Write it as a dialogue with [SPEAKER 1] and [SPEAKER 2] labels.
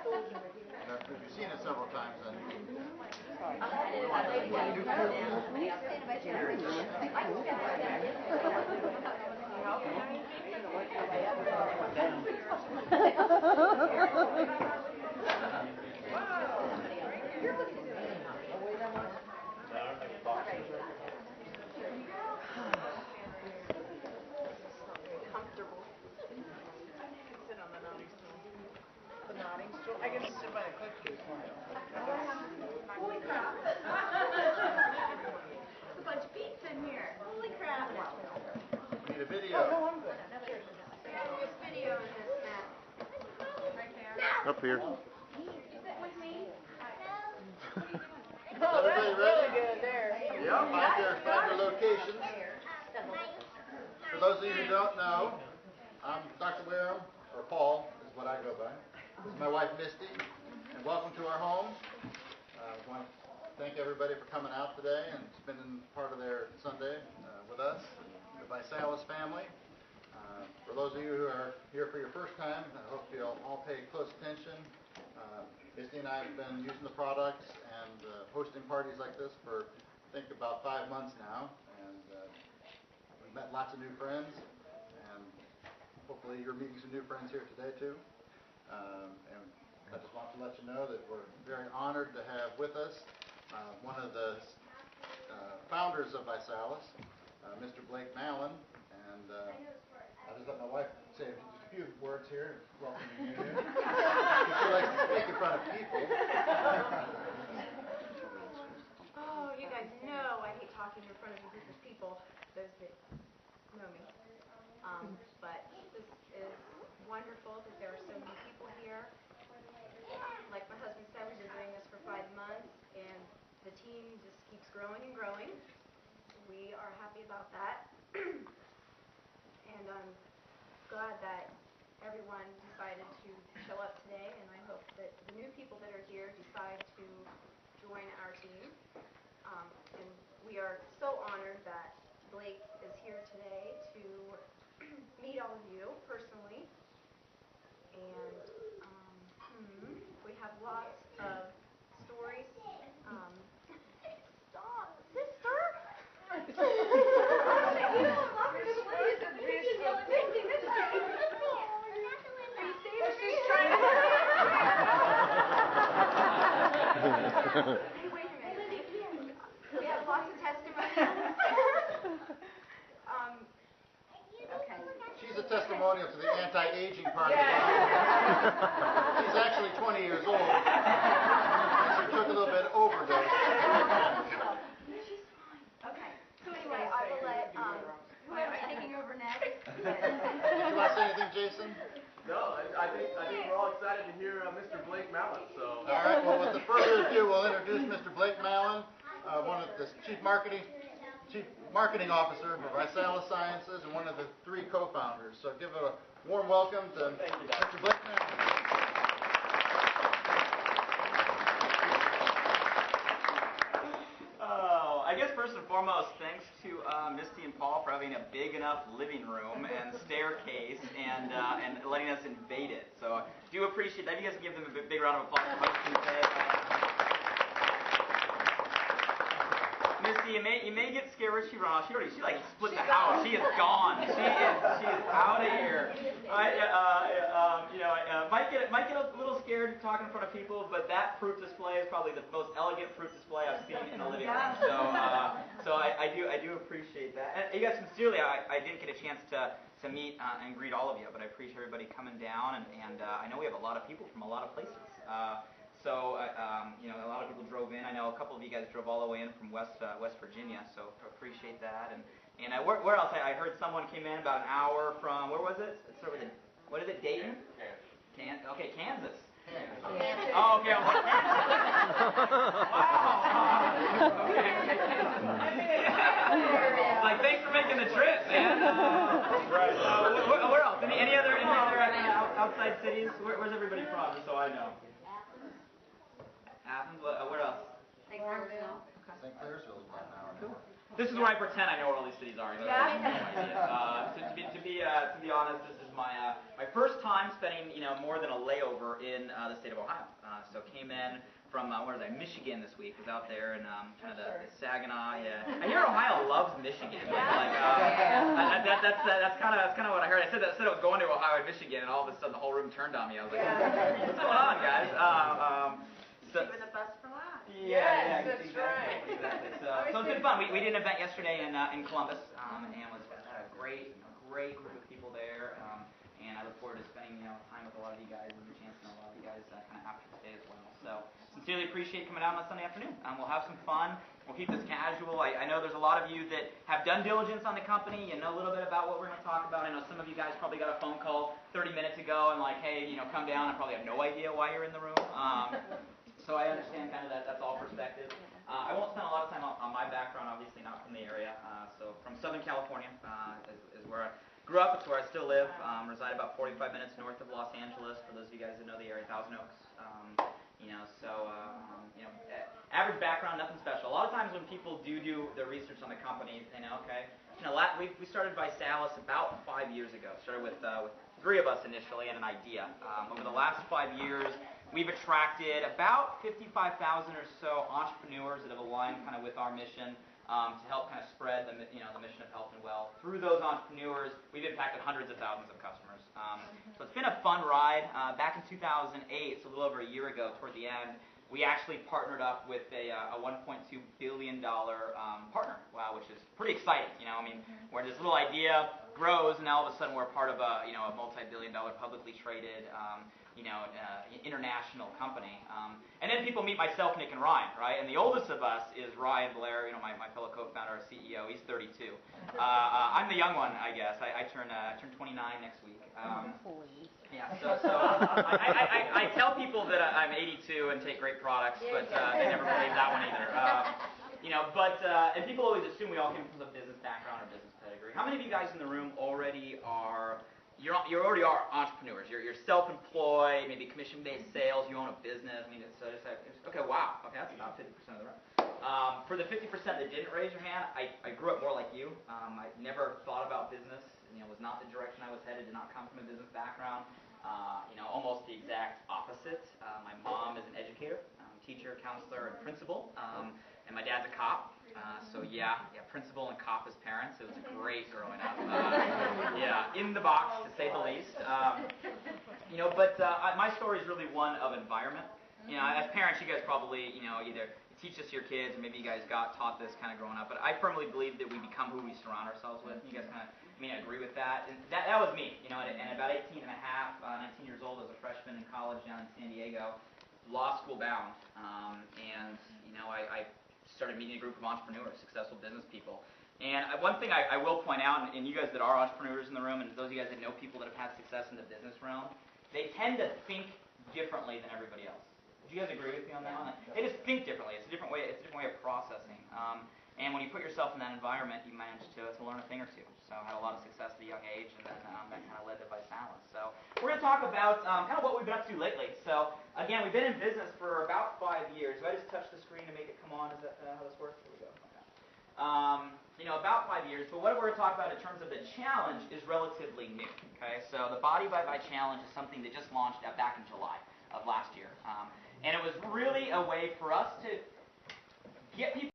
[SPEAKER 1] If you've seen it several times, then you can.
[SPEAKER 2] Comfortable. Sit on the nodding stool. The nodding stool? I can just sit by the cookies. Holy crap. There's a bunch of pizza in here. Holy crap.
[SPEAKER 1] Need a video.
[SPEAKER 2] Oh, no, I'm good.
[SPEAKER 3] This video is this map. Right there.
[SPEAKER 1] Up here.
[SPEAKER 3] Sit with me.
[SPEAKER 2] Oh, that's really good there.
[SPEAKER 1] Yeah, find your locations. For those of you who don't know, I'm Dr. Wehrum, or Paul is what I go by. This is my wife Mysti, and welcome to our home. I want to thank everybody for coming out today and spending part of their Sunday with us, the Visalus family. For those of you who are here for your first time, I hope you'll all pay close attention. Mysti and I have been using the products and hosting parties like this for, I think, about 5 months now. And we've met lots of new friends, and hopefully you're meeting some new friends here today too. And I just want to let you know that we're very honored to have with us one of the founders of Visalus, Mr. Blake Mallen. And I'll just let my wife say just a few words here, welcoming you in. She likes to speak in front of people.
[SPEAKER 3] Oh, you guys know I hate talking in front of a group of people, those that know me. But this is wonderful that there are so many people here. Like my husband said, we've been doing this for 5 months, and the team just keeps growing and growing. We are happy about that. And I'm glad that everyone decided to show up today, and I hope that the new people that are here decide to join our team. And we are so honored that Blake is here today to meet all of you personally. And we have lots of stories. Stop, sister! Hey, wait a minute. We have lots of testimonials. Okay.
[SPEAKER 1] She's a testimonial to the anti-aging part of it. She's actually 20 years old. She took a little bit of overdose.
[SPEAKER 3] She's fine. Okay. So anyway, I will let whoever's taking over next.
[SPEAKER 1] Did you want to say anything, Jason?
[SPEAKER 4] No, I think we're all excited to hear Mr. Blake Mallen. So.
[SPEAKER 1] All right. Well, with the further ado, we'll introduce Mr. Blake Mallen, one of the Chief Marketing Officer for Visalus Sciences and one of the 3 co-founders. So give a warm welcome to Mr. Blake Mallen.
[SPEAKER 5] I guess first and foremost, thanks to Mysti and Paul for having a big enough living room and staircase and letting us invade it. So I do appreciate that. You guys give them a big round of applause for hosting today. Mysti, you may get scared where she run off. She like split the house. She is gone. She is out of here. Might get a little scared talking in front of people, but that fruit display is probably the most elegant fruit display I've seen in a living room. So I do appreciate that. And you guys, sincerely, I didn't get a chance to meet and greet all of you, but I appreciate everybody coming down, and I know we have a lot of people from a lot of places. So a lot of people drove in. I know a couple of you guys drove all the way in from West Virginia, so appreciate that. And where else? I heard someone came in about an hour from, where was it? Let's start with what is it, Dayton? Kansas. Okay, Kansas. Oh, okay. I was like, wow. Like, thanks for making the trip, man. Right. Where else? Any other outside cities? Where's everybody from? Just so I know. Athens. Where else?
[SPEAKER 3] St. Clairsville.
[SPEAKER 1] St. Clairsville is about an hour. Cool.
[SPEAKER 5] This is where I pretend I know where all these cities are. I have no idea. To be honest, this is my first time spending more than a layover in the state of Ohio. So came in from Michigan this week. Was out there and kind of the Saginaw. Yeah, I hear Ohio loves Michigan. That's kind of what I heard. I said I was going to Ohio and Michigan, and all of a sudden the whole room turned on me. I was like, what's going on, guys?
[SPEAKER 2] Saving the best for last.
[SPEAKER 5] Yeah,
[SPEAKER 2] that's
[SPEAKER 5] exactly.
[SPEAKER 2] right.
[SPEAKER 5] So it's been fun. We did an event yesterday in Columbus, and had a great group of people there. And I look forward to spending time with a lot of you guys and the chance to know a lot of you guys kind of after today as well. So sincerely appreciate coming out on Sunday afternoon. We'll have some fun. We'll keep this casual. I know there's a lot of you that have done diligence on the company. You know a little bit about what we're going to talk about. I know some of you guys probably got a phone call 30 minutes ago and like, hey, come down. I probably have no idea why you're in the room. So I understand kind of that's all perspective. I won't spend a lot of time on my background, obviously not from the area. So from Southern California is where I grew up. It's where I still live. Reside about 45 minutes north of Los Angeles. For those of you guys that know the area, Thousand Oaks. Average background, nothing special. A lot of times when people do their research on the company, they know, okay, we started Visalus about 5 years ago. Started with 3 of us initially and an idea. Over the last 5 years, we've attracted about 55,000 or so entrepreneurs that have aligned kind of with our mission to help kind of spread the mission of health and wealth. Through those entrepreneurs, we've impacted hundreds of thousands of customers. So it's been a fun ride. Back in 2008, so a little over a year ago, toward the end, we actually partnered up with a $1.2 billion partner, which is pretty exciting. Where this little idea grows, and now all of a sudden we're part of a multi-billion-dollar publicly traded international company. And then people meet myself, Nick, and Ryan, right? And the oldest of us is Ryan Blair, my fellow co-founder, our CEO. He's 32. I'm the young one, I guess. I turn 29 next week. So I tell people that I'm 82 and take great products, but they never believe that one either. And people always assume we all came from a business background or business pedigree. How many of you guys in the room already are? You already are entrepreneurs. You're self-employed, maybe commission-based sales. You own a business. Okay, wow. Okay, that's about 50% of the room. For the 50% that didn't raise your hand, I grew up more like you. I never thought about business. Was not the direction I was headed. Did not come from a business background. Almost the exact opposite. My mom is an educator, teacher, counselor, and principal. And my dad's a cop. Principal and cop as parents. It was great growing up. In the box, to say the least. My story is really one of environment. As parents, you guys probably, either teach this to your kids, or maybe you guys got taught this kind of growing up. But I firmly believe that we become who we surround ourselves with. You guys kind of agree with that. And that was me. And about 18 and a half, 19 years old, as a freshman in college down in San Diego, law school bound. I started meeting a group of entrepreneurs, successful business people. And one thing I will point out, and you guys that are entrepreneurs in the room, and those of you guys that know people that have had success in the business realm, they tend to think differently than everybody else. Do you guys agree with me on that one? They just think differently. It's a different way. It's a different way of processing. And when you put yourself in that environment, you manage to learn a thing or two. So I had a lot of success at a young age, and then that kind of led to Visalus. So we're going to talk about kind of what we've been up to lately. So again, we've been in business for about 5 years. Do I just touch the screen to make it come on? Is that how this works? Here we go. Okay. About 5 years. But what we're going to talk about in terms of the challenge is relatively new. Okay. So the Body by Challenge is something that just launched back in July of last year, and it was really a way for us to get people